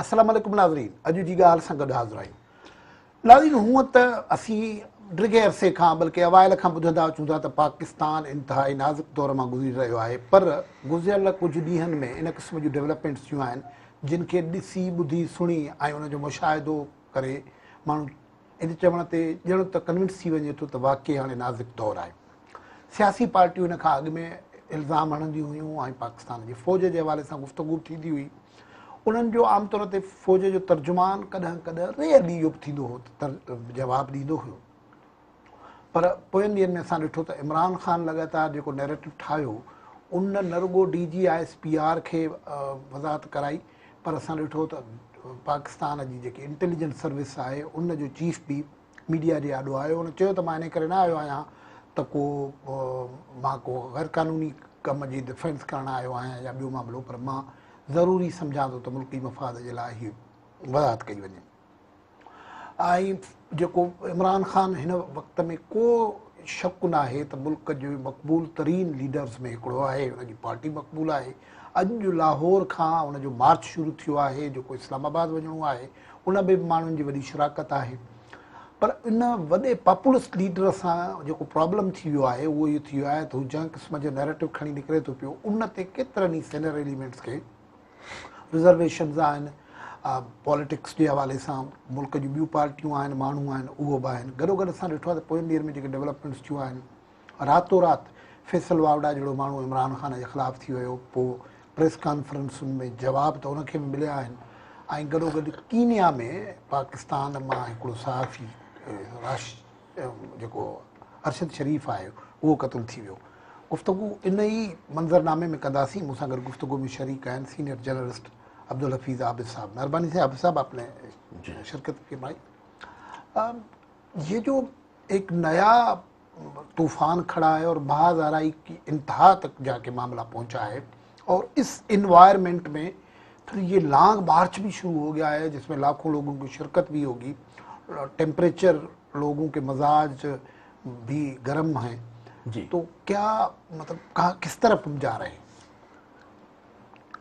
अस्सलाम वालेकुम नाज़रीन, अॼु जी ॻाल्हि सां गॾु हाज़िर आहियूं। नाज़रीन, हूअं त असीं डिघे अरसे खां बल्कि अवाइल खां ॿुधंदा अचूं था त पाकिस्तान इंतिहाई नाज़ुक दौर मां गुज़री रहियो आहे, पर गुज़िरियल कुझु ॾींहंनि में इन क़िस्म जूं डेवलपमेंट्स थियूं आहिनि जिन खे ॾिसी ॿुधी सुणी ऐं उनजो मुशाहिदो करे माण्हू इन चवण ते ॼण त कन्विंस थी वञे थो त वाक़ई हाणे नाज़ुक दौरु आहे। सियासी पार्टियूं इन खां अॻु में इल्ज़ाम हणंदियूं हुयूं ऐं पाकिस्तान जी फ़ौज जे हवाले सां गुफ़्तगू थींदी हुई। उन्हनि जो आमतौर ते फ़ौज जो तर्जुमान कॾहिं कॾहिं रेयरली इहो बि थींदो हो त जवाबु ॾींदो हुयो, पर पोयनि ॾींहंनि में असां ॾिठो त इमरान ख़ान लॻातार जेको नैरेटिव ठाहियो उन न रुॻो DGISPR खे वज़ाहत कराई, पर असां ॾिठो त पाकिस्तान जी जेकी इंटेलिजेंस सर्विस आहे उन जो चीफ बि मीडिया जे आॾो आयो। उन चयो त मां इन करे न आयो आहियां त मां को ग़ैर क़ानूनी कम जी डिफेंस करणु आयो आहियां या ॿियो मामिलो, पर मां ज़रूरी सम्झां थो त मुल्की मफ़ाद जे लाइ हीअ वज़ाहत कई वञे। ऐं जेको इमरान ख़ान हिन वक़्त में को शक न आहे त मुल्क जो मक़बूल तरीन लीडर्स में हिकिड़ो आहे, उनजी पार्टी मक़बूल आहे। अॼु जो लाहौर खां उनजो मार्च शुरू थियो आहे, जेको इस्लामाबाद वञिणो आहे, उन में बि माण्हुनि जी वॾी शिराकत आहे। पर इन वॾे पॉपुलिस्ट लीडर सां जेको प्रॉब्लम थी वियो आहे उहो इहो थी वियो आहे त हू जंहिं क़िस्म जो नैरेटिव खणी निकिरे थो पियो, उन ते केतिरनि ई सीनियर एलिमेंट्स खे रिज़र्वेशन्स आहिनि, पॉलिटिक्स जे हवाले सां मुल्क जूं ॿियूं पार्टियूं आहिनि, माण्हू आहिनि, उहो बि आहिनि। गॾो गॾु असां ॾिठो आहे त पोयनि ॾींहंनि में जेके डेवलपमेंट्स थियूं आहिनि, रातो राति फैसल वावड़ा जहिड़ो माण्हू इमरान ख़ान जे ख़िलाफ़ु थी वियो, पोइ प्रेस कॉन्फ्रेंसुनि में जवाब त उनखे बि मिलिया आहिनि। ऐं गॾो गॾु कीनिया में पाकिस्तान मां हिकिड़ो सहाफ़ी जेको अरशद शरीफ़ आहे उहो क़तलु थी वियो। गुफ़्तगू इन ई मंज़रनामे में कंदासीं। मूंसां गॾु गुफ़्तगू में शरीक आहिनि सीनियर जर्नलिस्ट अब्दुल हफ़ीज़ आबिद साहब। मेहरबानी से आबिद साहब आपने शिरकत की भाई। ये जो एक नया तूफ़ान खड़ा है और महाज़ाराई की इंतहा तक जाके मामला पहुंचा है, और इस इन्वायरमेंट में फिर ये लॉन्ग मार्च भी शुरू हो गया है जिसमें लाखों लोगों की शिरकत भी होगी, टेम्परेचर लोगों के मजाज भी गर्म हैं जी, तो क्या मतलब कहाँ किस तरफ हम जा रहे हैं?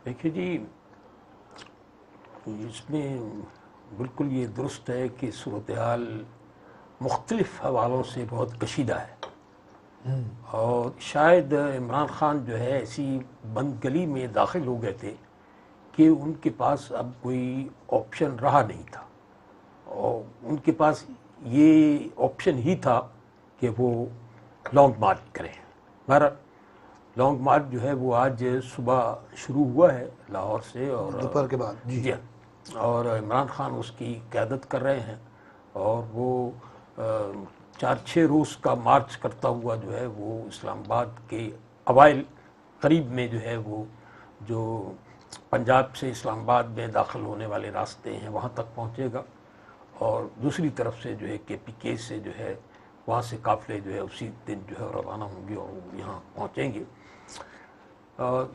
देखिए जी, इसमें बिल्कुल ये दुरुस्त है कि सूरत हाल मुख्तलिफ हवालों से बहुत कशीदा है, और शायद इमरान ख़ान जो है ऐसी बंद गली में दाखिल हो गए थे कि उनके पास अब कोई ऑप्शन रहा नहीं था, और उनके पास ये ऑप्शन ही था कि वो लॉन्ग मार्च करें। हमारा लॉन्ग मार्च जो है वो आज सुबह शुरू हुआ है लाहौर से, और दोपहर के बाद जी, और इमरान ख़ान उसकी क़यादत कर रहे हैं, और वो 4-6 रोज़ का मार्च करता हुआ जो है वो इस्लामाबाद के अवाइल करीब में जो है वो जो पंजाब से इस्लामाबाद में दाखिल होने वाले रास्ते हैं वहाँ तक पहुँचेगा, और दूसरी तरफ से जो है KPK से जो है वहाँ से काफ़िले जो है उसी दिन जो है रवाना होंगे और वो यहाँ पहुँचेंगे।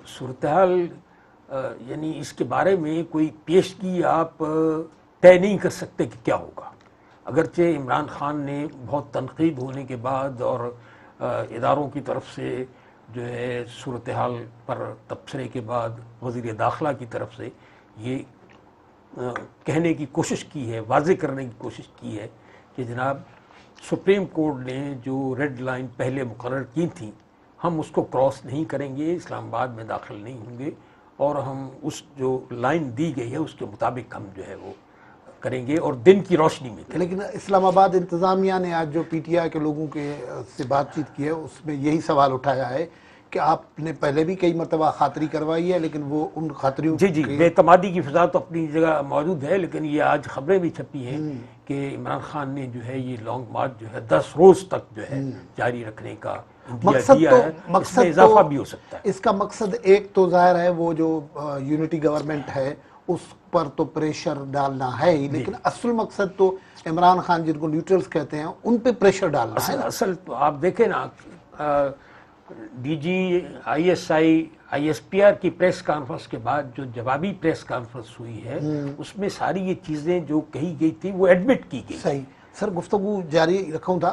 सूरत हाल यानी इसके बारे में कोई पेशगी आप तय नहीं कर सकते कि क्या होगा। अगरचे इमरान ख़ान ने बहुत तनकीद होने के बाद और इदारों की तरफ से जो है सूरत हाल पर तबसरे के बाद वज़ीर दाखिला की तरफ से ये कहने की कोशिश की है, वाज़े करने की कोशिश की है कि जनाब सुप्रीम कोर्ट ने जो रेड लाइन पहले मुकर्रर की थी हम उसको क्रॉस नहीं करेंगे, इस्लामाबाद में दाखिल नहीं होंगे, और हम उस जो लाइन दी गई है उसके मुताबिक हम जो है वो करेंगे और दिन की रोशनी में करेंगे। लेकिन इस्लामाबाद इंतज़ामिया ने आज जो PTI के लोगों के से बातचीत की है उसमें यही सवाल उठाया है कि आपने पहले भी कई मरतबा खातरी करवाई है, लेकिन वो उन खातरियों जी बेतमादी की फिजा तो अपनी जगह मौजूद है, लेकिन ये आज खबरें भी छपी हैं कि इमरान ख़ान ने जो है ये लॉन्ग मार्च जो है 10 रोज़ तक जो है जारी रखने का मकसद इजाफा भी हो सकता है। इसका मकसद एक तो जाहिर है वो जो यूनिटी गवर्नमेंट है उस पर तो प्रेशर डालना है ही, लेकिन असल मकसद तो इमरान ख़ान जिनको न्यूट्रल्स कहते हैं उन पे प्रेशर डालना है। असल तो आप देखें ना, DG ISPR की प्रेस कॉन्फ्रेंस के बाद जो जवाबी प्रेस कॉन्फ्रेंस हुई है उसमें सारी ये चीज़ें जो कही गई थी वो एडमिट की गई। सही सर, गुफ्तगू जारी रखूँ था।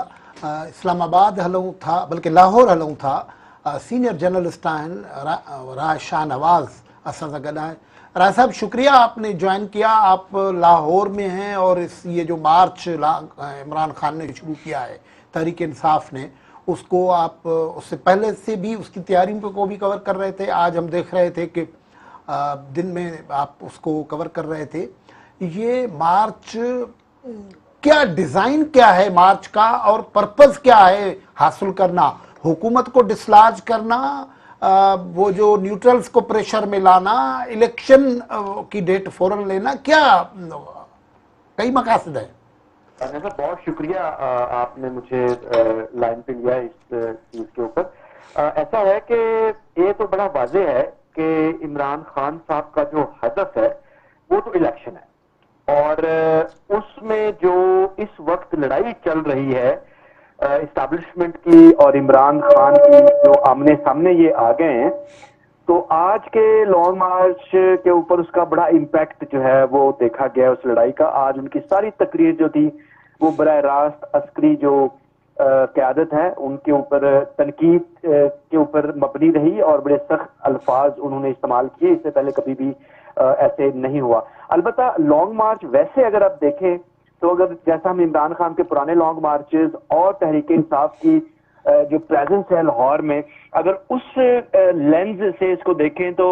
इस्लामाबाद हलूँ था बल्कि लाहौर हलूँ था। सीनियर जर्नलिस्ट आहिनि शाहनवाज़ असां सां गॾु आहे। राय साहब शुक्रिया आपने ज्वाइन किया। आप लाहौर में हैं और ये जो मार्च इमरान खान ने शुरू किया है तहरीक इंसाफ ने, उसको आप उससे पहले से भी उसकी तैयारी को भी कवर कर रहे थे। आज हम देख रहे थे कि दिन में आप उसको कवर कर रहे थे। ये मार्च क्या डिजाइन क्या है मार्च का और पर्पस क्या है हासिल करना? हुकूमत को डिसलाज करना, वो जो न्यूट्रल्स को प्रेशर में लाना, इलेक्शन की डेट फौरन लेना, क्या कई मकासद है? सर बहुत शुक्रिया आपने मुझे लाइन पे लिया इस चीज के ऊपर। ऐसा है कि ये तो बड़ा वाज़ेह है कि इमरान खान साहब का जो हदफ है वो तो इलेक्शन है, और उसमें जो इस वक्त लड़ाई चल रही है इस्टेब्लिशमेंट की और इमरान खान की, जो आमने सामने ये आ गए हैं, तो आज के लॉन्ग मार्च के ऊपर उसका बड़ा इम्पैक्ट जो है वो देखा गया उस लड़ाई का। आज उनकी सारी तकरीर जो थी वो बराह रास्त अस्करी जो क़यादत है उनके ऊपर तनकीद के ऊपर मबनी रही और बड़े सख्त अल्फाज उन्होंने इस्तेमाल किए। इससे पहले कभी भी ऐसे नहीं हुआ। अलबत्ता लॉन्ग मार्च वैसे अगर आप देखें तो अगर जैसा हम इमरान खान के पुराने लॉन्ग मार्चेस और तहरीक इंसाफ की जो प्रेजेंस है लाहौर में, अगर उस लेंस से इसको देखें तो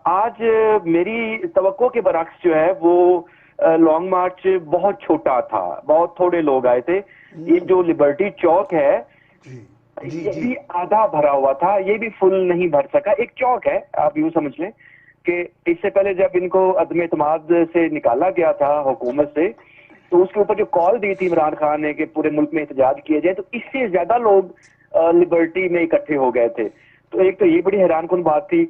आज मेरी तवक्को के बरक्स जो है वो लॉन्ग मार्च बहुत छोटा था, बहुत थोड़े लोग आए थे। ये जो लिबर्टी चौक है ये भी आधा भरा हुआ था, ये भी फुल नहीं भर सका। एक चौक है, आप यूं समझ लें कि इससे पहले जब इनको अदम एतमाद से निकाला गया था हुकूमत से, तो उसके ऊपर जो कॉल दी थी इमरान खान ने कि पूरे मुल्क में एहतजाज किया जाए, तो इससे ज्यादा लोग लिबर्टी में इकट्ठे हो गए थे। तो एक तो ये बड़ी हैरानकुन बात थी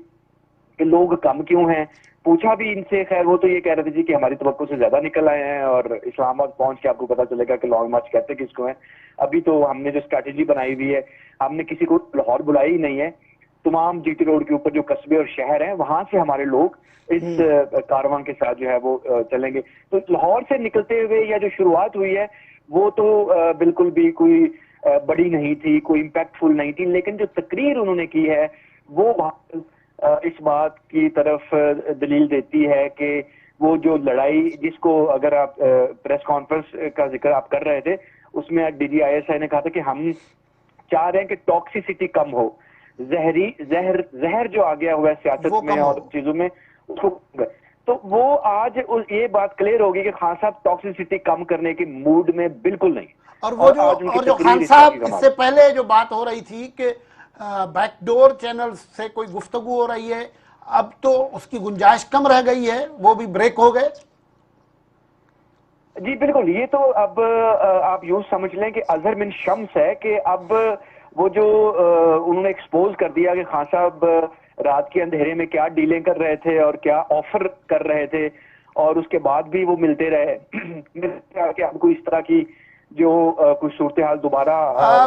कि लोग कम क्यों हैं। पूछा भी इनसे, खैर वो तो ये कह रहे थे जी कि हमारी तवक्को से ज्यादा निकल आए हैं और इस्लामाबाद पहुंच के आपको पता चलेगा कि लॉन्ग मार्च कहते किसको है। अभी तो हमने जो स्ट्रैटेजी बनाई हुई है, हमने किसी को लाहौर बुलाई ही नहीं है। तमाम जीटी रोड के ऊपर जो कस्बे और शहर हैं वहां से हमारे लोग इस कारवां के साथ जो है वो चलेंगे। तो लाहौर से निकलते हुए या जो शुरुआत हुई है वो तो बिल्कुल भी कोई बड़ी नहीं थी, कोई इम्पैक्टफुल नहीं थी, लेकिन जो तकरीर उन्होंने की है वो इस बात की तरफ दलील देती है कि वो जो लड़ाई, जिसको अगर आप प्रेस कॉन्फ्रेंस का जिक्र आप कर रहे थे, उसमें DGISI ने कहा था कि हम चाह रहे हैं कि टॉक्सिसिटी कम हो, जहर जो आ गया हुआ है सियासत में और चीजों में उसको, तो वो आज ये बात क्लियर होगी कि खान साहब टॉक्सिसिटी कम करने के मूड में बिल्कुल नहीं। और वो जो खान साहब, इससे पहले जो बात हो रही थी कि बैकडोर चैनल से कोई गुफ्तगू हो रही है, अब तो उसकी गुंजाइश कम रह गई है, वो भी ब्रेक हो गए। जी बिल्कुल, ये तो अब आप यूं समझ लें कि अजहर मिन शम्स है कि अब वो जो उन्होंने एक्सपोज कर दिया कि खान साहब रात के अंधेरे में क्या डीलिंग कर रहे थे और क्या ऑफर कर रहे थे, और उसके बाद भी वो मिलते रहे। कि आपको इस तरह की जो कुछ सूरत हाल दोबारा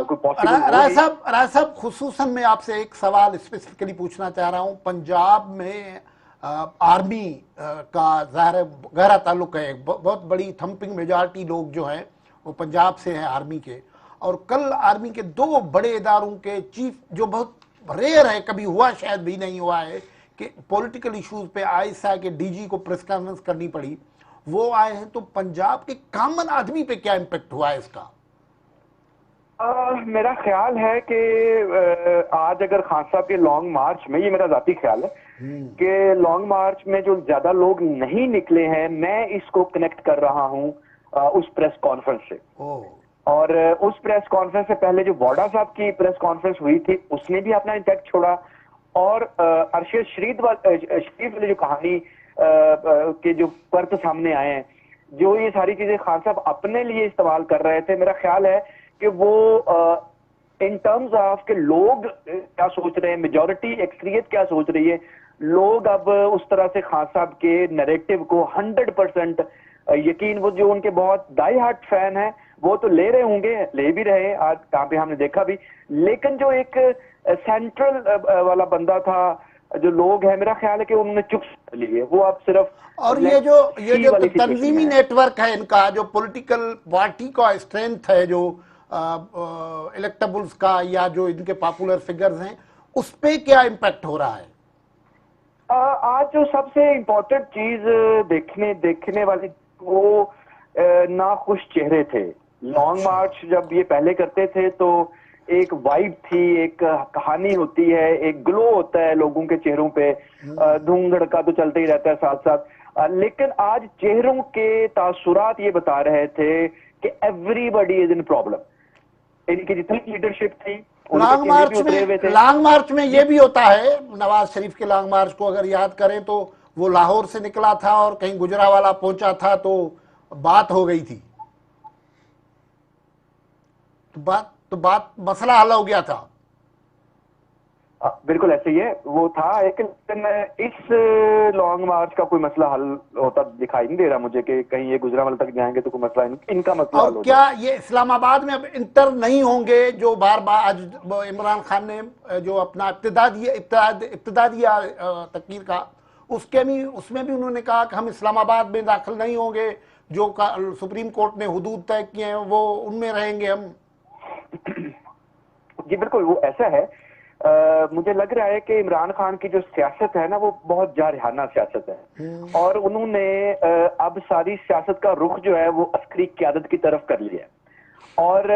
कोई पॉसिबल। राय साहब खुसूसन मैं आपसे एक सवाल स्पेसिफिकली पूछना चाह रहा हूं। पंजाब में आर्मी का ज़ाहिर गहरा ताल्लुक है, बहुत बड़ी थम्पिंग मेजॉरिटी लोग जो हैं वो पंजाब से हैं आर्मी के, और कल आर्मी के 2 बड़े इदारों के चीफ, जो बहुत रेयर है, कभी हुआ शायद भी नहीं हुआ है कि पॉलिटिकल इश्यूज पे ISI के DG को प्रेस कॉन्फ्रेंस करनी पड़ी, वो आए हैं। तो पंजाब के कॉमन आदमी पे क्या इम्पैक्ट हुआ है इसका? मेरा ख्याल है कि आज अगर खान साहब के लॉन्ग मार्च में, ये मेरा जाती ख्याल है कि लॉन्ग मार्च में जो ज्यादा लोग नहीं निकले हैं, मैं इसको कनेक्ट कर रहा हूं उस प्रेस कॉन्फ्रेंस से। और उस प्रेस कॉन्फ्रेंस से पहले जो वाडा साहब की प्रेस कॉन्फ्रेंस हुई थी उसने भी अपना इम्पैक्ट छोड़ा, और अरशद शरीफ वाली जो कहानी के जो पर्त सामने आए हैं, जो ये सारी चीजें खान साहब अपने लिए इस्तेमाल कर रहे थे, मेरा ख्याल है कि वो इन टर्म्स ऑफ के लोग क्या सोच रहे हैं, मेजॉरिटी एक्सरियत क्या सोच रही है, लोग अब उस तरह से खान साहब के नैरेटिव को 100% यकीन, वो जो उनके बहुत डाई हार्ट फैन है वो तो ले रहे होंगे, ले भी रहे, आज कहाँ पे हमने देखा भी, लेकिन जो एक सेंट्रल वाला बंदा था, जो लोग हैं, मेरा ख्याल है कि उन्होंने चुप लिए, वो अब सिर्फ। और ये जो तंजीमी नेटवर्क है इनका, जो पॉलिटिकल पार्टी का स्ट्रेंथ है, जो इलेक्टेबल्स का या जो इनके पॉपुलर फिगर्स हैं, उस पे क्या इम्पैक्ट हो रहा है? आज जो सबसे इम्पोर्टेंट चीज देखने वाली वो नाखुश चेहरे थे। लॉन्ग मार्च जब ये पहले करते थे तो एक वाइब थी, एक कहानी होती है, एक ग्लो होता है लोगों के चेहरों पे, धूम धड़का तो चलते ही रहता है साथ साथ। लेकिन आज चेहरों के तासुरात ये बता रहे थे कि एवरीबडी इज इन प्रॉब्लम। इनकी जितनी लीडरशिप थी लॉन्ग मार्च में ये भी होता है। नवाज शरीफ के लॉन्ग मार्च को अगर याद करें तो वो लाहौर से निकला था और कहीं गुजरावाला पहुंचा था तो बात हो गई थी, तो बात मसला हल हो गया था। बिल्कुल ऐसे ही है, वो था। लेकिन इस लॉन्ग मार्च का कोई मसला हल होता दिखाई नहीं दे रहा मुझे कि कहीं ये गुजरावाला तक जाएंगे तो कोई मसला इनका मसला हल हो क्या ये इस्लामाबाद में अब इंटर नहीं होंगे? जो बार बार आज इमरान खान ने जो अपना इब्तिदा दिया तकरीर का, उसमें भी उन्होंने कहा कि हम इस्लामाबाद में दाखिल नहीं होंगे, जो सुप्रीम कोर्ट ने हुदूद तय किए हैं वो उनमें रहेंगे हम। जी बिल्कुल, वो ऐसा है। मुझे लग रहा है कि इमरान खान की जो सियासत है ना वो बहुत जारहाना सियासत है, और उन्होंने अब सारी सियासत का रुख जो है वो अस्करी क़यादत की तरफ कर लिया है। और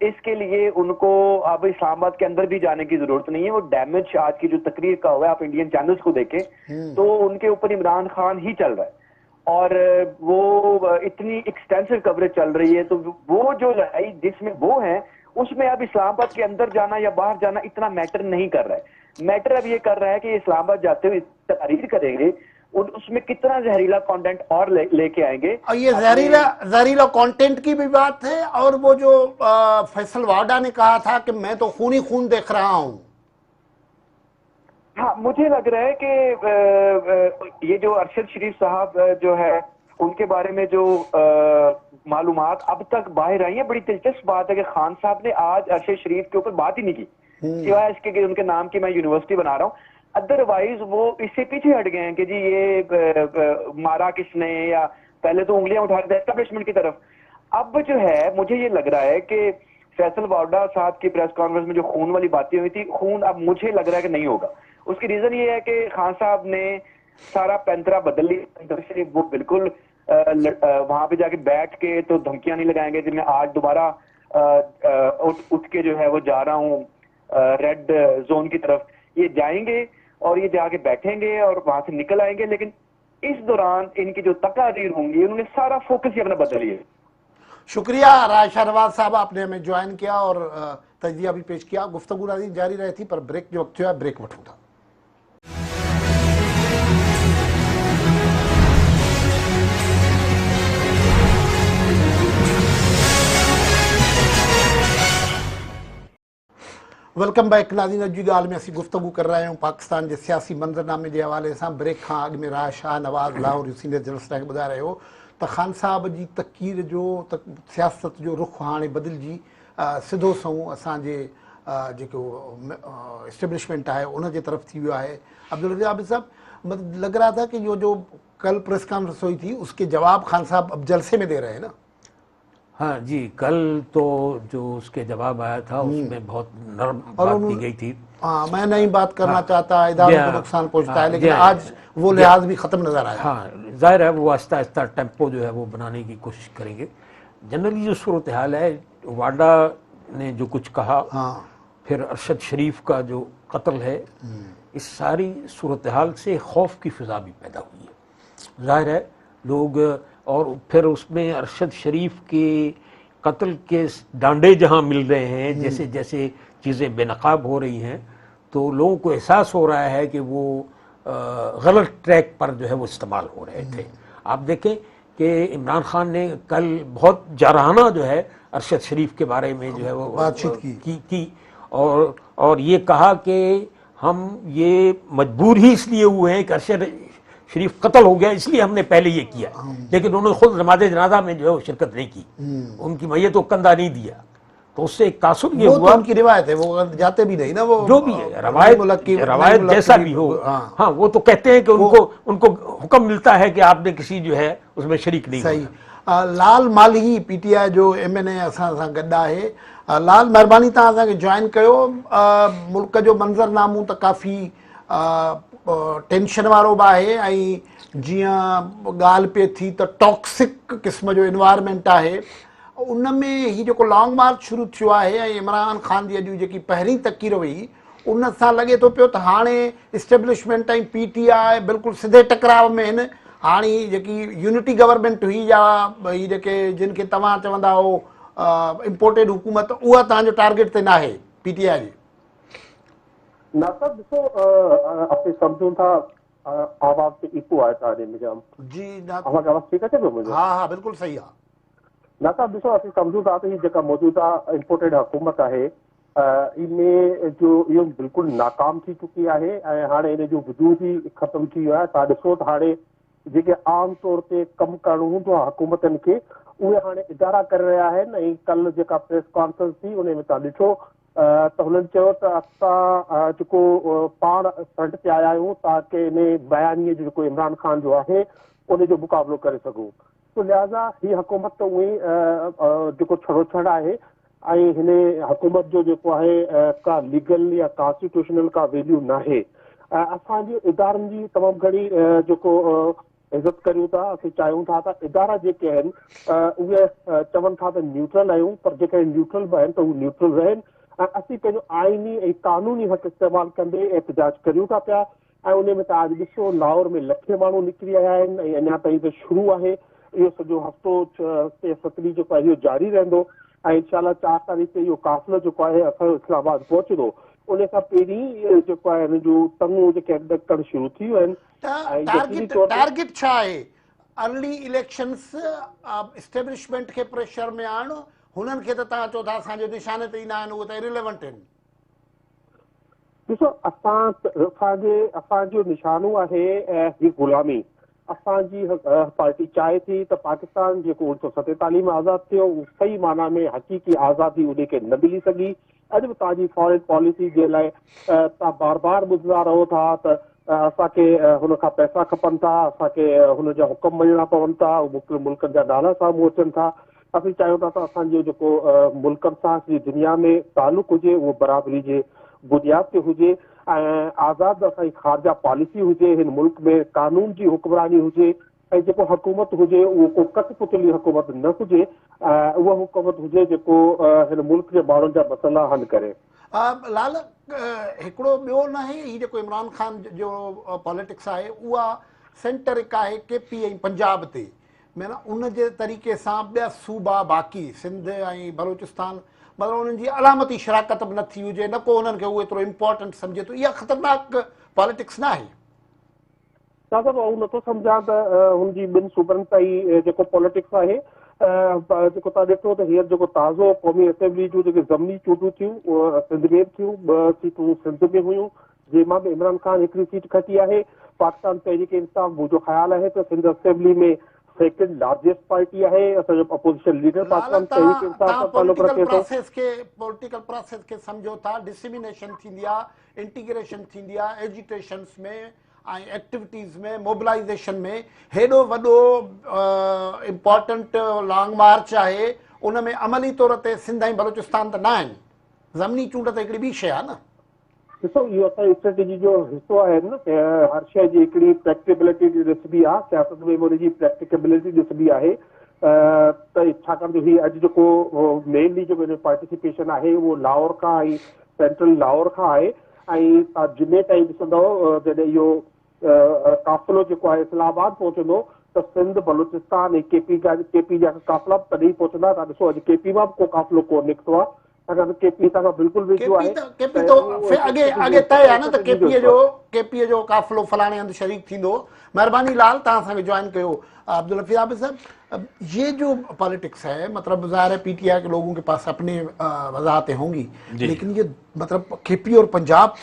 इसके लिए उनको अब इस्लामाबाद के अंदर भी जाने की जरूरत नहीं है। वो डैमेज आज की जो तकरीर का हुआ है, आप इंडियन चैनल्स को देखें तो उनके ऊपर इमरान खान ही चल रहा है, और वो इतनी एक्सटेंसिव कवरेज चल रही है। तो वो जो लड़ाई जिसमें वो है उसमें अब इस्लामाबाद के अंदर जाना या बाहर जाना इतना मैटर नहीं कर रहा है। मैटर अब ये कर रहा है कि इस्लामाबाद जाते हुए तकरीर करेंगे, उसमें कितना जहरीला कंटेंट और लेके आएंगे। और ये जहरीला कंटेंट की भी बात है। और वो जो फैसल वाडा ने कहा था कि मैं तो खून ही खून देख रहा हूं। हाँ, मुझे लग रहा है कि ये जो अरशद शरीफ साहब जो है उनके बारे में जो मालूमात अब तक बाहर आई है, बड़ी दिलचस्प बात है कि खान साहब ने आज अरशद शरीफ के ऊपर बात ही नहीं की, सिवाय इसके कि उनके नाम की मैं यूनिवर्सिटी बना रहा हूँ। अदरवाइज वो इससे पीछे हट गए हैं कि जी ये मारा किसने, या पहले तो उंगलियां उठा रहे थे एस्टेब्लिशमेंट की तरफ। अब जो है मुझे ये लग रहा है कि फैसल वाडा साहब की प्रेस कॉन्फ्रेंस में जो खून वाली बातें हुई थी, खून अब मुझे लग रहा है कि नहीं होगा। उसकी रीजन ये है कि खान साहब ने सारा पैंतरा बदल लिया। वो बिल्कुल वहां पे जाके बैठ के तो धमकियां नहीं लगाएंगे कि मैं आज दोबारा उठ के जो है वो जा रहा हूँ रेड जोन की तरफ। ये जाएंगे और ये जाके बैठेंगे और वहां से निकल आएंगे, लेकिन इस दौरान इनकी जो तकारीर होंगी उन्होंने सारा फोकस ही अपना बदल लिया। शुक्रिया रायशा नवाज साहब, आपने हमें ज्वाइन किया और तजिया भी पेश किया। गुफ्तगू नाज़रीन जारी रही थी, पर ब्रेक जो वक्त हुआ ब्रेक वठूं था। वेलकम बैक नाज़रीन। अॼु जी ॻाल्हि में असीं गुफ्तगू कर रहे आहियूं पाकिस्तान जे सियासी मंज़रनामे जे हवाले सां। ब्रेक खां अॻु में रायशा नवाज़ लाहौर सीनियर जर्नलिस्ट खे ॿुधाए रहियो त खान साहब जी तक़रीर जो सियासत जो रुख हाणे बदिलजी सिधो संहूं असांजे जेको इस्टेब्लिशमेंट आहे उन जे तरफ़ थी वियो आहे। अब्दुल रज़ाक आबिद साहब, मतलब लग रहा था कि जो कल प्रेस कॉन्फ्रेंस हुई थी उसके जवाब खान साहब अब जलसे में दे रहे हैं ना? हाँ जी, कल तो जो उसके जवाब आया था उसमें बहुत नरम बात की गई थी। हाँ, मैं नहीं बात करना चाहता, इदारों को नुकसान पहुंचता है, लेकिन आज वो लिहाज भी खत्म नजर आया। हाँ, जाहिर है वो आहिस्ता आहिस्ता टेम्पो जो है वो बनाने की कोशिश करेंगे। जनरली जो सूरत हाल है, वाडा ने जो कुछ कहा, फिर अरशद शरीफ का जो कत्ल है, इस सारी सूरत हाल से खौफ की फिजा भी पैदा हुई है। जाहिर है लोग, और फिर उसमें अरशद शरीफ के कत्ल के डांडे जहाँ मिल रहे हैं, जैसे जैसे चीज़ें बेनकाब हो रही हैं, तो लोगों को एहसास हो रहा है कि वो गलत ट्रैक पर जो है वो इस्तेमाल हो रहे थे। आप देखें कि इमरान खान ने कल बहुत जारहाना जो है अरशद शरीफ के बारे में जो है वो बातचीत की और ये कहा कि हम ये मजबूर ही इसलिए हुए हैं कि अरशद शरीफ कत्ल हो गया, इसलिए हमने पहले ये किया। लेकिन उन्होंने खुद नमाज जनाजा में जो है वो शिरकत नहीं की, उनकी मैयत को कंधा नहीं दिया। तो उससे एक तासुर ये हुआ, उनकी रिवायत है, वो जाते भी नहीं ना, वो जो भी है रवायत जैसा भी हो। हाँ, वो तो कहते हैं कि उनको हुक्म मिलता है कि आपने किसी जो है उसमें शरीक नहीं सही। लाल माली पीटीआई जो MNA असां सां गॾु आहे। लाल, महिरबानी तव्हां असांखे जॉइन कयो। मुल्क जो मंज़रनामो त काफ़ी टेंशन वारो बि आहे ऐं जीअं ॻाल्हि पए थी त टॉक्सिक क़िस्म जो इन्वायरमेंट आहे उन में ही जेको लॉन्ग मार्च शुरू थियो आहे ऐं इमरान ख़ान जी अॼु जेकी पहिरीं तकीर हुई उन सां लॻे थो पियो त हाणे इस्टेब्लिशमेंट ऐं PTI बिल्कुलु सिधे टकराव में आहिनि। हाणे जेकी यूनिटी गवर्नमेंट हुई या ॿई जेके जिन खे तव्हां चवंदा हो इम्पोर्टेड हुकूमत उहा तव्हांजो टारगेट ते न आहे PTI जी। नाता ॾिसो असीं सम्झूं था आवाज़ ते इको आहे तव्हांजे निजाम जी आवाज़ ठीकु अचे पियो मुंहिंजो? हा हा बिल्कुलु सही आहे। नाता ॾिसो असीं सम्झूं था त हीअ जेका मौजूदा इम्पोर्टेड हुकूमत आहे इन जो इहो बिल्कुलु नाकाम थी चुकी आहे ऐं हाणे इन जो वजूद ई ख़तमु थी वियो आहे। तव्हां ॾिसो त हाणे जेके आम तौर ते कमु करणो हूंदो आहे हुकूमतनि खे उहे हाणे इदारा करे रहिया आहिनि ऐं कल्ह जेका प्रेस कॉन्फ्रेंस थी उन में तव्हां ॾिठो त हुननि चयो त असां जेको पाण फ्रंट ते आया आहियूं ताकी इन बयानीअ जो जेको इमरान ख़ान जो आहे उन जो मुक़ाबिलो करे सघूं। तो लिहाज़ा हीअ हुकूमत त उहे जेको छड़ो छड़ आहे ऐं हिन हुकूमत जो जेको आहे का लीगल या कॉन्स्टिट्यूशनल का वैल्यू न आहे। असांजे इदारनि जी तमामु घणी जेको इज़त करियूं था असीं चाहियूं था त इदारा जेके आहिनि उहे चवनि था त न्यूट्रल आहियूं पर जेके न्यूट्रल बि आहिनि त उहे न्यूट्रल रहनि ऐं असीं पंहिंजो आइनी ऐं कानूनी हक़ इस्तेमालु कंदे एहतजाज करियूं था पिया ऐं उन में तव्हां अॼु ॾिसो लाहौर में लखे माण्हू निकिरी आया आहिनि ऐं अञा ताईं त शुरू आहे। इहो सॼो हफ़्तो 6-7 जेको आहे इहो जारी रहंदो ऐं इंशाल्लाह 4 तारीख़ ते इहो काफ़िलो जेको आहे असांजो इस्लामाबाद पहुचंदो। उन खां पहिरीं जेको आहे हिन जूं टंगूं जेके अॻु करणु शुरू थी वियूं आहिनि। टारगेट छा आहे? अर्ली इलेक्शंस इस्टेब्लिशमेंट खे प्रेशर में आणो हुननि खे त तव्हां चओ था असांजे निशाने ते ईंदा आहिनि उहे त इरिलेवेंट आहिनि। ॾिसो असांजो निशानो आहे ही गुलामी। असांजी पार्टी चाहे थी त पाकिस्तान जेको 1947 में आज़ादु थियो उहो सही माना में हक़ीक़ी आज़ादी उन खे न मिली सघी। अॼु बि तव्हांजी फॉरेन पॉलिसी जे लाइ तव्हां बार बार ॿुधंदा रहो था त असांखे हुन खां पैसा खपनि था असांखे हुन जा हुकुम मञणा पवनि था मुख़्तलिफ़ मुल्कनि जा नाला साम्हूं अचनि था। असीं चाहियूं था त असांजो जेको मुल्कनि सां सॼी दुनिया में तालुक़ु हुजे उहो बराबरी जे बुनियाद ते हुजे ऐं आज़ादु असांजी ख़ारजा पॉलिसी हुजे हिन मुल्क में कानून जी हुक्मरानी हुजे ऐं जेको हुकूमत हुजे उहो को कठपुतली हुकूमत न हुजे उहा हुकूमत हुजे जेको हिन मुल्क जे माण्हुनि जा मसइला हल करे। लाल हिकिड़ो ॿियो न आहे हीउ जेको इमरान ख़ान जो पॉलिटिक्स आहे उहा सेंटरिक आहे KP ऐं पंजाब ते माना उन जे तरीक़े सां ॿिया सूबा बाक़ी सिंध ऐं बलोचिस्तान मतिलबु उन्हनि जी अलामती शराकत बि न थी हुजे न को उन्हनि खे उहो एतिरो इम्पोर्टेंट सम्झे थो। इहा ख़तरनाक पॉलिटिक्स न आहे? दादा मां नथो सम्झां त हुनजी ॿिनि सूबनि ताईं जेको पॉलिटिक्स आहे जेको तव्हां ॾिठो त हींअर जेको ताज़ो क़ौमी असेंबली जूं जेके ज़मनी चूंडूं थियूं उहे सिंध में थियूं 2 सीटूं सिंध में हुयूं जंहिंमां बि इमरान ख़ान हिकिड़ी सीट खटी आहे। पाकिस्तान तहरीक इंसाफ़ मुंहिंजो ख़्यालु आहे त सिंध असेंबली में सेकेंड लार्जेस्ट पार्टी आहे। असांजो अपोजिशन लीडर पाकिस्तान तहरीक इंसाफ़ सां तालुक़ रखे थो। पॉलिटिकल प्रोसेस खे सम्झो था डिसिमिनेशन थींदी आहे इंटीग्रेशन थींदी आहे एजुटेशन्स में ऐं एक्टिविटीज़ में मोबिलाइज़ेशन में हेॾो वॾो इम्पोर्टेंट लॉन्ग मार्च आहे उन में अमली तौर ते सिंध ऐं बलोचिस्तान त न आहिनि। ज़मनी चूंड त हिकिड़ी ॿी शइ आहे न। ॾिसो इहो असांजी स्ट्रेटेजी जो हिसो आहे न हर शइ जी हिकिड़ी प्रैक्टिबिलिटी ॾिसबी आहे सियासत में हुनजी प्रैक्टिकेबिलिटी ॾिसबी आहे त छाकाणि त हीउ अॼु जेको मेनली जेको पार्टिसिपेशन आहे उहो लाहौर खां ऐं सेंट्रल लाहौर खां आहे ऐं तव्हां जुमे ताईं ॾिसंदव जॾहिं इहो काफ़िलो जेको आहे इस्लामाबाद पहुचंदो त सिंध बलूचिस्तान ऐं KP जा काफ़िला तॾहिं पहुचंदा। तव्हां ॾिसो अॼु KP मां बि को काफ़िलो कोन निकितो आहे छाकाणि त KP सां बिल्कुलु वेझो आहे। अॻे तय आहे न त KP जो काफ़िलो फलाणे हंधि शरीक थींदो। महिरबानी लाल तव्हां असांखे जॉइन कयो। अब्दुल हफीज़ आबिद साहब ये जो पॉलिटिक्स है मतलब ज़ाहिर है PTI के लोगों के पास अपने वजाहतें होंगी लेकिन ये मतलब KP और पंजाब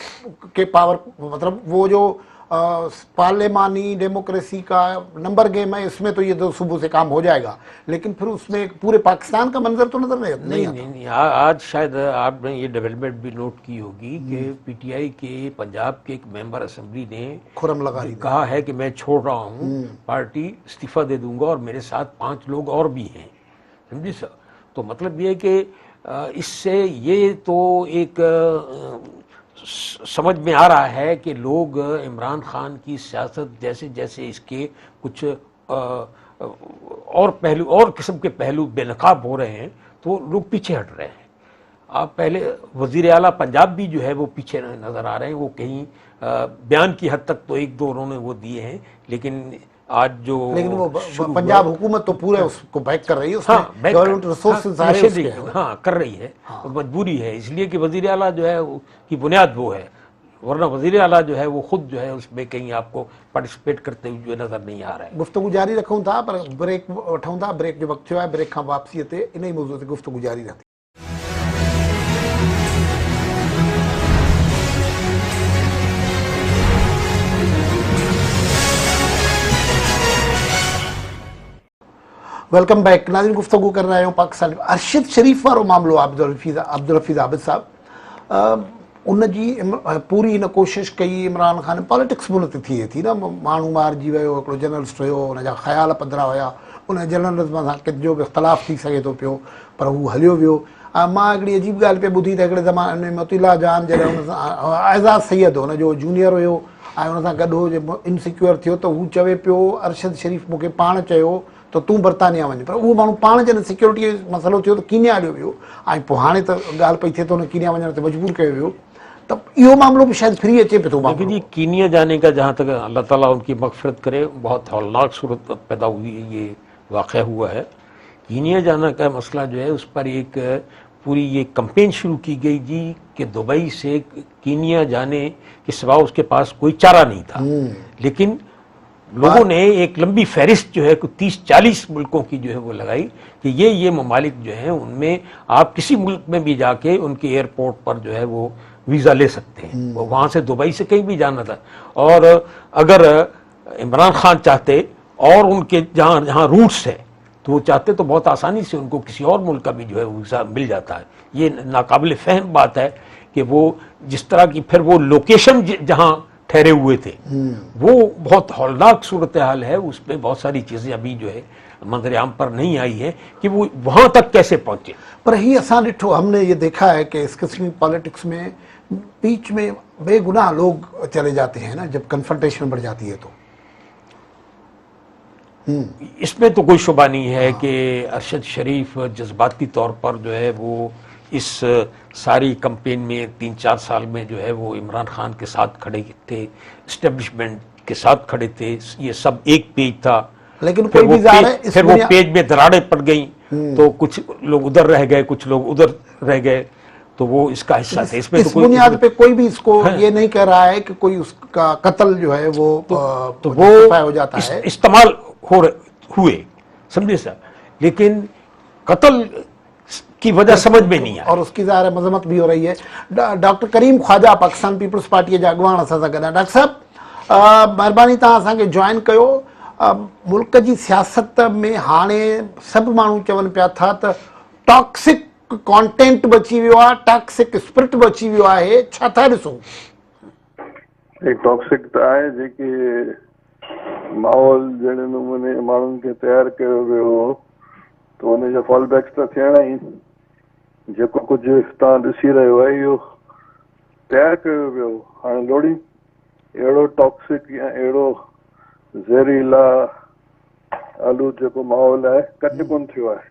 के पावर मतलब वो जो पार्लिमानी डेमोक्रेसी का नंबर गेम है इसमें तो ये तो सुबह से काम हो जाएगा लेकिन फिर उसमें पूरे पाकिस्तान का मंजर तो नजर नहीं। आज शायद आपने ये डेवलपमेंट भी नोट की होगी कि PTI के पंजाब के एक मेंबर असेंबली ने खुरम लगा कहा है कि मैं छोड़ रहा हूँ पार्टी इस्तीफा दे दूंगा और मेरे साथ 5 लोग और भी हैं। समझिए सर तो मतलब ये है कि इससे ये तो एक समझ में आ रहा है कि लोग इमरान खान की सियासत जैसे जैसे इसके कुछ और पहलू और किस्म के पहलू बेनकाब हो रहे हैं तो लोग पीछे हट रहे हैं। आप पहले वजीर आला पंजाब भी जो है वो पीछे नज़र आ रहे हैं। वो कहीं बयान की हद तक तो एक दो उन्होंने वो दिए हैं, लेकिन आज जो पंजाब हुकूमत तो पूरे उसको बैक कर रही है, गवर्नमेंट रिसोर्सेज कर रही है, तो मजबूरी है इसलिए कि वजीर आला जो है की बुनियाद वो है, वरना वजीर आला जो है वो खुद जो है उसमें कहीं आपको पार्टिसिपेट करते हुए नजर नहीं आ रहा है। गुफ्तगू जारी रखूं था पर ब्रेक वठूं था, ब्रेक जो वक्त है, ब्रेक का वापसी ते इन ही मौजूद ते गुफ्तगू जारी रहती। वेलकम बैक नाज़रीन, गुफ्तगू कर रहे हो पाकिस्तान अरशद शरीफ वारो मामलो अब्दुल हफीज़ आबिद साहब उन जी पूरी इन कोशिश कई इमरान खान पॉलिटिक्स मुल्क थिए थी न, माण्हू मारिजी वियो, हिकिड़ो जर्नलिस्ट हुयो, हुनजा ख़्याल पधरा हुया, उन जर्नलिज़म सां कंहिंजो बि इख़्तिलाफ़ थी सघे थो पियो पर हू हलियो वियो। मां हिकिड़ी अजीब ॻाल्हि पे ॿुधी त हिकिड़े ज़माने में मोतीला जान जॾहिं हुन सां एज़ाज़ सैयद हुनजो जूनियर हुयो ऐं हुन सां गॾु हो इनसिक्योर थियो त हू चवे पियो अरशद शरीफ मूंखे पाण चयो त तूं बर्तानिया वञ, पर उहो माण्हू पाण जॾहिं सिक्योरिटी जो मसइलो थियो त कीनिया हलियो वियो ऐं पोइ हाणे त ॻाल्हि पई थिए त हुन कीनिया वञण ते मजबूर कयो वियो, तो यो मामलो भी शायद फ्री अचे पे तो लेकिन ये कीनिया जाने का जहाँ तक अल्लाह ताला उनकी मग़फ़िरत करे बहुत हौलनाक सूरत पैदा हुई है, ये वाक़या हुआ है। कीनिया जाने का मसला जो है उस पर एक पूरी ये कंपेन शुरू की गई जी कि दुबई से कीनिया जाने के सिवा उसके पास कोई चारा नहीं था, लेकिन लोगों ने एक लंबी फहरिस्त जो है 30-40 मुल्कों की जो है वो लगाई कि ये ममालिक जो है उनमें आप किसी मुल्क में भी जाके उनके एयरपोर्ट पर जो है वो वीज़ा ले सकते हैं, वहाँ से दुबई से कहीं भी जाना था। और अगर इमरान खान चाहते और उनके जहाँ जहाँ रूट्स है तो वो चाहते तो बहुत आसानी से उनको किसी और मुल्क का भी जो है वीज़ा मिल जाता है। ये नाकाबिल फ़हम बात है कि वो जिस तरह की फिर वो लोकेशन जहाँ ठहरे हुए थे वो बहुत हौलनाक सूरत हाल है, उसमें बहुत सारी चीज़ें अभी जो है मंजर-ए-आम पर नहीं आई है कि वो वहाँ तक कैसे पहुँचे। पर ही असां ॾिठो हमने ये देखा है कि इस किस्म की पॉलिटिक्स में बीच में बेगुनाह लोग चले जाते हैं ना जब कन्फ्रंटेशन बढ़ जाती है तो इसमें तो कोई शुबा नहीं है कि अरशद शरीफ जज्बाती तौर पर जो है वो इस सारी कंपेन में 3-4 साल में जो है वो इमरान खान के साथ खड़े थे, इस्टेब्लिशमेंट के साथ खड़े थे, ये सब एक पेज था, लेकिन फिर वो पेज में दरारें पड़ गई तो कुछ लोग उधर रह गए, कुछ लोग उधर रह गए, तो वो इसका हिस्सा थे। इसमें इस बुनियाद पे कोई भी इसको ये नहीं कह रहा है कि कोई उसका कत्ल जो है वो तो वो हो जाता है, इस्तेमाल हुए समझे सर, लेकिन कत्ल की वजह समझ में नहीं आई और उसकी ज़ाहिर मजम्मत भी हो रही है। डॉक्टर करीम ख्वाजा पाकिस्तान पीपल्स पार्टी जा अॻुवाण असां सां गॾु आहे। डॉक्टर साहब महिरबानी तव्हां असांखे जॉइन कयो। मुल्क जी सियासत में हाणे सभु माण्हू चवनि पिया था त टॉक्सिक कॉन्टेंट बि अची वियो आहे, टॉक्सिक स्पिरिट बि अची वियो आहे, छा था ॾिसूं? टॉक्सिक त आहे जेके माहौल जहिड़े नमूने माण्हुनि खे तयारु कयो वियो हो त हुनजा फॉल बैक्स त थियणा ई, जेको कुझु तव्हां ॾिसी रहियो आहे इहो तयारु कयो वियो। हाणे लोड़ी अहिड़ो टॉक्सिक या अहिड़ो ज़हरीला आलू जेको माहौल आहे कॾहिं कोन थियो आहे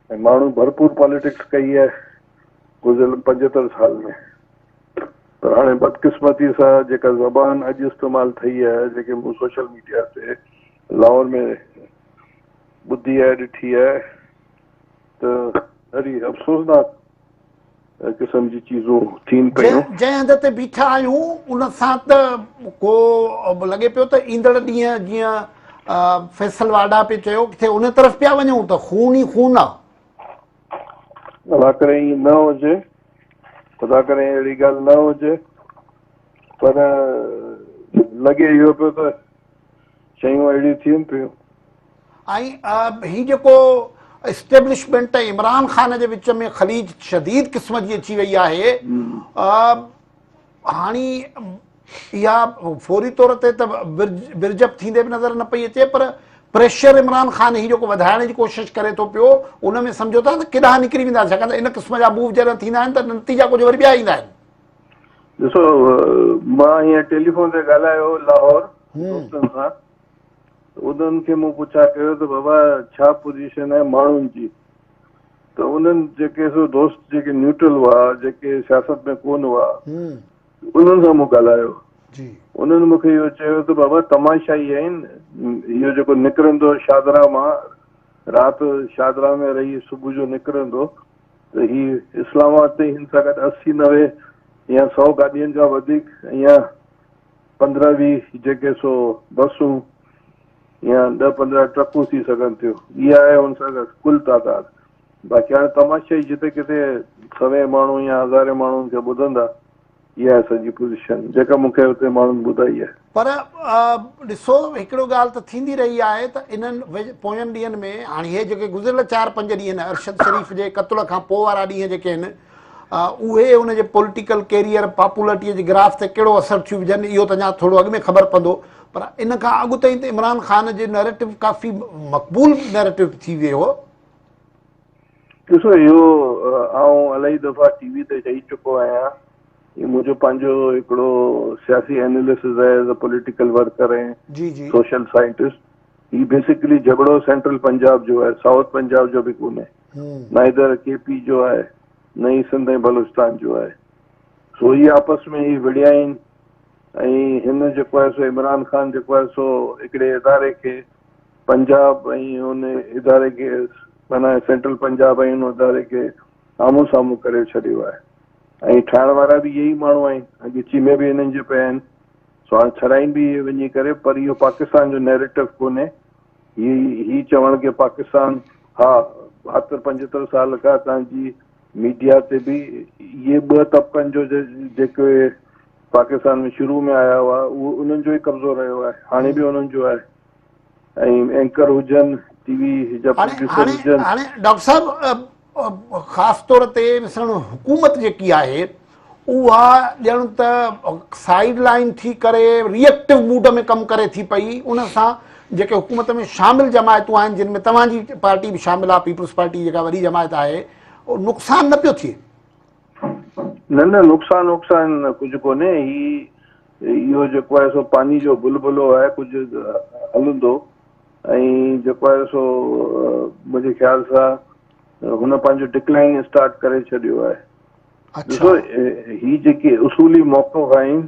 ऐं माण्हू भरपूर पॉलिटिक्स कई आहे गुज़िरियल 75 साल में, पर हाणे बदकिस्मती सां जेका ज़बान अॼु इस्तेमालु थी आहे, जेके मूं सोशल मीडिया ते लाहौर में ॿुधी आहे ॾिठी आहे त ॾाढी अफ़सोसनाक किस्म जी चीज़ूं थियनि पियूं। जंहिं हंध ते बीठा आहियूं उन सां त को लॻे पियो त ईंदड़ ॾींहं जीअं फैसल वाडा पे चयो किथे उन तरफ़ पिया वञूं त खून ई खून आहे। अलाह करे ईअं न हुजे, ख़ुदा करे अहिड़ी ॻाल्हि न हुजे, पर लॻे इहो पियो त शयूं अहिड़ियूं थियनि पियूं। ऐं ही जेको एस्टेब्लिशमेंट इमरान खान जे विच में ख़लीज शदीद क़िस्म जी अची वई आहे, हाणे इहा फौरी तौर ते त बिरजब थींदे बि नज़र न पई अचे, पर प्रेशर इमरान खान ही जेको वधाइण जी कोशिश करे थो पियो उन में सम्झो था त केॾांहुं निकिरी वेंदा, छाकाणि त इन क़िस्म जा मूव जॾहिं थींदा आहिनि त नतीजा कुझु वरी ॿिया ईंदा आहिनि। ॾिसो मां हीअं टेलीफोन ते ॻाल्हायो लाहौर दोस्तनि सां, उन्हनि खे मूं पुछा कयो त बाबा छा पोजीशन आहे माण्हुनि जी, त उन्हनि जेके सो दोस्त जेके न्यूट्रल हुआ, जेके सियासत में कोन हुआ, उन्हनि सां मूं ॻाल्हायो। जी उन्हनि मूंखे इहो चयो त बाबा तमाशाई आहिनि, इहो जेको निकिरंदो शादरा मां, राति शादरा में रही सुबुह जो निकिरंदो, त ही इस्लामाबाद ते हिन सां गॾु 80-90 या 100 गाॾियुनि खां वधीक या 15-20 जेके सो बसूं या 10-15 ट्रकूं थी सघनि थियूं, इहा आहे हुन सां गॾु कुल तादाद। बाक़ी हाणे तमाशाई जिते किथे 100 माण्हू या 1000 माण्हुनि खे ॿुधंदा, इहा आहे सॼी पोज़ीशन जेका मूंखे हुते माण्हुनि ॿुधाई आहे। पर ॾिसो हिकिड़ो ॻाल्हि त थींदी रही आहे त इन्हनि पोयनि ॾींहंनि में हाणे इहे जेके गुज़िरियल 4-5 ॾींहं आहिनि अरशद शरीफ़ जे क़त्ल खां पोइ वारा ॾींहं जेके आहिनि, उहे उनजे पॉलिटिकल कैरियर पॉपुलरिटीअ जे ग्राफ ते कहिड़ो असरु थियूं विझनि, इहो त अञा थोरो अॻु में ख़बर पवंदो। पर इन खां अॻु ताईं त इमरान ख़ान जो नैरेटिव काफ़ी मक़बूल नैरेटिव थी वियो हो। ॾिसो इहो आउं इलाही दफ़ा टीवी ते चई चुको आहियां, ये मुझे पंहिंजो हिकिड़ो सियासी एनालिसिस है एज अ पॉलिटिकल वर्कर ऐं जी जी सोशल साइंटिस्ट। ही बेसिकली झगड़ो सेंट्रल पंजाब जो है, साउथ पंजाब जो भी कोन्हे, न इधर केपी जो है, न ही सिंध ऐं बलूचिस्तान जो है। सो ही आपस में ही विड़िया आहिनि ऐं हिन जेको आहे सो इमरान ख़ान जेको आहे सो हिकिड़े इदारे खे पंजाब ऐं हुन इदारे खे माना सेंट्रल पंजाब ऐं हुन इदारे खे आम्हूं साम्हूं करे छॾियो आहे ऐं ठाहिण वारा बि इहे ई माण्हू आहिनि, ॻिची में बि हिननि जे पिया आहिनि। सो हाणे छॾाईनि बि इहे वञी करे, पर इहो पाकिस्तान जो नैरेटिव कोन्हे। ही चवण के पाकिस्तान, हा 72-75 साल खां तव्हांजी मीडिया ते बि इहे 2 तबक़नि जो जेके पाकिस्तान में शुरू में आया हुआ, उहो उन्हनि जो ई कब्ज़ो रहियो आहे, हाणे बि उन्हनि जो आहे। ऐं एंकर हुजनि, टीवी जा प्रोड्यूसर हुजनि। हाणे डॉक्टर साहब ख़ासि तौर ते ॾिसणु हुकूमत जेकी आहे उहा ॼण त साइड लाइन थी करे रिएक्टिव मूड में कमु करे थी पई। उन सां जेके हुकूमत में शामिल जमायतूं आहिनि, जिन में तव्हांजी पार्टी बि शामिल आहे, पीपुल्स पार्टी जेका वॾी जमायत आहे, उहो नुक़सानु न पियो थिए। न नुक़सानु कुझु कोन्हे। इहो जेको आहे सो पानी जो बुलबुलो आहे, कुझु हलंदो ऐं जेको आहे सो मुंहिंजे ख़्याल सां हुन पंहिंजो डिक्लाइन स्टार्ट करे छॾियो आहे। ॾिसो ही जेके उसूली मौक़िफ़ आहिनि,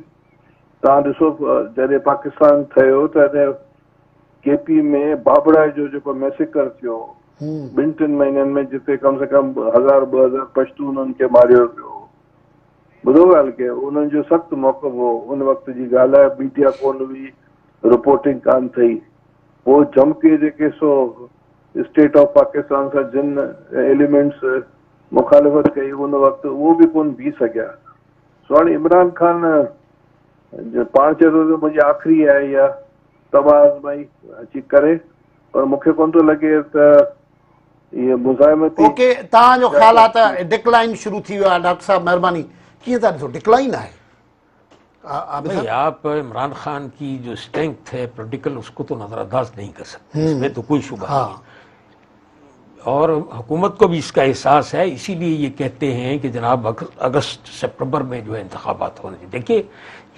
तव्हां ॾिसो जॾहिं पाकिस्तान ठहियो तॾहिं केपी में बाबरा जो जेको मैसेकर थियो 2-3 महीननि में, जिते कम से कम 1000-2000 पश्तून उन्हनि खे मारियो वियो। ॿुधो ॻाल्हि के उन्हनि जो सख़्तु मौक़िफ़ हो, उन वक़्त जी ॻाल्हि आहे, मीडिया कोन हुई, रिपोर्टिंग कान थी। पोइ जमके जेके सो स्टेट ऑफ पाकिस्तान सां जिन एलिमेंट्स मुखालिफ़त कई उन वक़्तु, उहो बि कोन बीह सघिया। सो हाणे इमरान ख़ान पाण चए थो त मुंहिंजी आख़िरी आहे या तबाह आज़माई अची करे, पर मूंखे कोन थो लॻे त इहे मुज़ाहिमती। ओके, तव्हांजो ख़्यालु आहे त डिक्लाइन शुरू थी वियो आहे। डॉक्टर साहब महिरबानी, कीअं था ॾिसो डिक्लाइन आहे? नहीं, आप इमरान खान की जो स्ट्रेंथ है पॉलिटिकल, उसको तो नज़रअंदाज नहीं कर सकते, इसमें तो कोई शुबा नहीं। और हुकूमत को भी इसका एहसास है, इसीलिए ये कहते हैं कि जनाब अगस्त सितंबर में जो है इंतखाबात होने चाहिए। देखिए,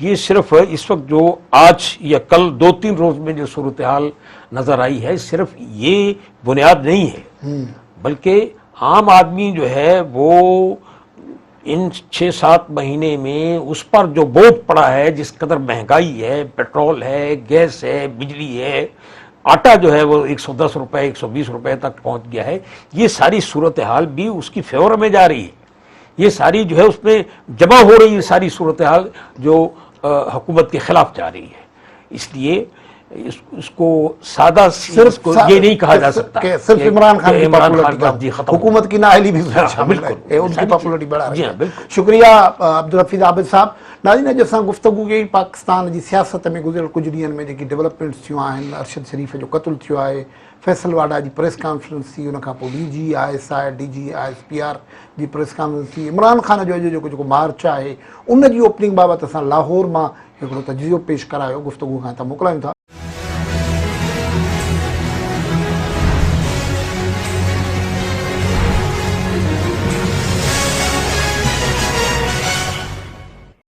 ये सिर्फ इस वक्त जो आज या कल 2-3 रोज में जो सूरत हाल नज़र आई है, सिर्फ ये बुनियाद नहीं है, बल्कि आम आदमी जो है वो इन 6-7 महीने में उस पर जो बोझ पड़ा है, जिस कदर महंगाई है, पेट्रोल है, गैस है, बिजली है, आटा जो है वो 110 रुपए 120 रुपए तक पहुंच गया है, ये सारी सूरत हाल भी उसकी फेवर में जा रही है। ये सारी जो है उसमें जमा हो रही है, सारी सूरत हाल जो हुकूमत के खिलाफ जा रही है। इसलिए इसको सादा सिर्फ ये नहीं कहा जा सकता कि सिर्फ इमरान खान की हुकूमत की नाअहली भी शामिल है, उनकी पॉपुलरिटी बढ़ा रही है। शुक्रिया अब्दुल हफीज़ आबिद साहब। नाज़रीन, अॼु असां गुफ्तगू कई पाकिस्तान जी सियासत में गुज़िरियल कुझु ॾींहंनि में जेकी डेवलपमेंट्स थियूं आहिनि, अरशद शरीफ़ जो क़त्ल थियो आहे, फैसल वाडा जी प्रेस कॉन्फ्रेंस थी, उनखां पोइ DG ISI DG ISPR जी प्रेस कॉन्फ्रेंस थी, इमरान खान जो अॼु जेको मार्च आहे उन जी ओपनिंग बाबति असां लाहौर मां हिकिड़ो तजज़ियो पेश करायो, गुफ्तगू खां त मोकिलायूं था।